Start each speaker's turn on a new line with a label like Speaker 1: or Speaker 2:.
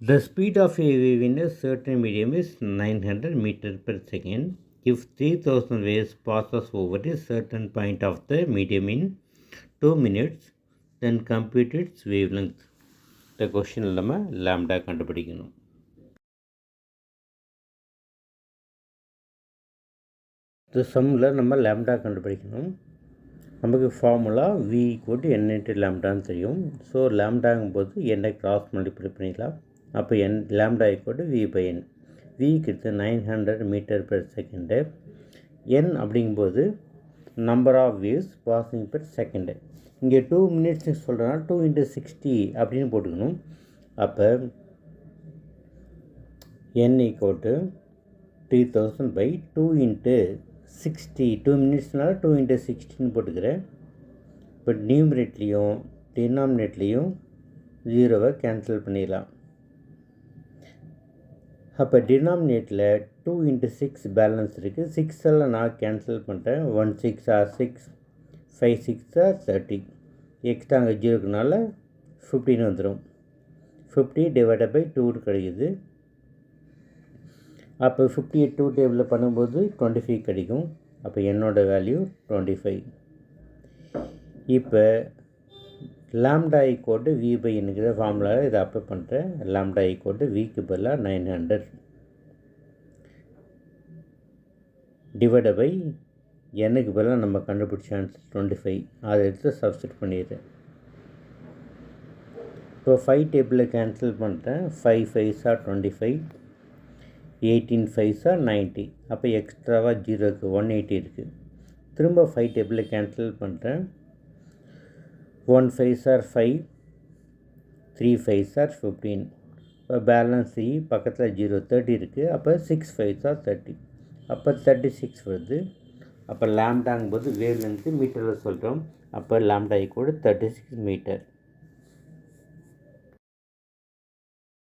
Speaker 1: The speed of a wave in a certain medium is 900 meters per second. If 3000 waves passes over a certain point of the medium in 2 minutes, then compute its wavelength. The question நம்ம lambda கண்டுபிடிக்கணும். இந்த சம்மில் நம்ம lambda கண்டுபிடிக்கணும். நமக்கு formula v = n × lambdaன்னு தெரியும். So lambdaங்கும்போது n கிராஸ் மல்டிப்ளை பண்ணிடலாம். அப்போ lambda = v/n. v கிட்ட 900 மீட்டர் பெர் செகண்டு. n அப்படிங்கும்போது number of waves passing per second. இங்கே 2 மினிட்ஸ்னு சொல்கிறேன்னா 2 × 60 அப்படின்னு போட்டுக்கணும். அப்போ n = 3000/2 × 60. 2 மினிட்ஸ்னால 2 × 60ன்னு போட்டுக்கிறேன். இப்போ நியூமரேட்லேயும் டினாமினேட்லேயும் 0வை கேன்சல் பண்ணிடலாம். அப்போ டினாமினேட்டில் 2 × 6 பேலன்ஸ் இருக்குது. 6 நான் கேன்சல் பண்ணுறேன். 1 6 are 6, 5 6 are 30. எக்ஸ்ட்ரா அங்கே 0க்குனால 15 வந்துடும். 50 / 2 கிடைக்குது. அப்போ 50 2 டேபிளில் பண்ணும்போது 25 கிடைக்கும். அப்போ என்னோட வேல்யூ 25. இப்போ lambda = v/n ஃபார்முலாவில் இதை அப்ளை பண்ணுறேன். lambda = vக்கு பதிலாக 900 / nக்கு பதிலாக நம்ம கண்டுபிடிச்ச ஆன்சர் 25. அதை எடுத்து சப்ஸ்டிட் பண்ணிடுறேன். இப்போ 5 டேபிளில் கேன்சல் பண்ணுறேன். 5 5s are 25, 18 5s are 90. அப்போ எக்ஸ்ட்ராவாக 0க்கு 180 இருக்குது. திரும்ப 5 டேபிளில் கேன்சல் பண்ணுறேன். 1 5s are 5, 3 5s are 15. இப்போ பேலன்ஸ் பக்கத்தில் 0 30 இருக்குது. அப்போ 6 5s are 30. அப்போ 36 வருது. அப்போ லாம்டாங்கும்போது வேவ் லென்த்து மீட்டரில் சொல்கிறோம். அப்போ lambda = 36 மீட்டர்.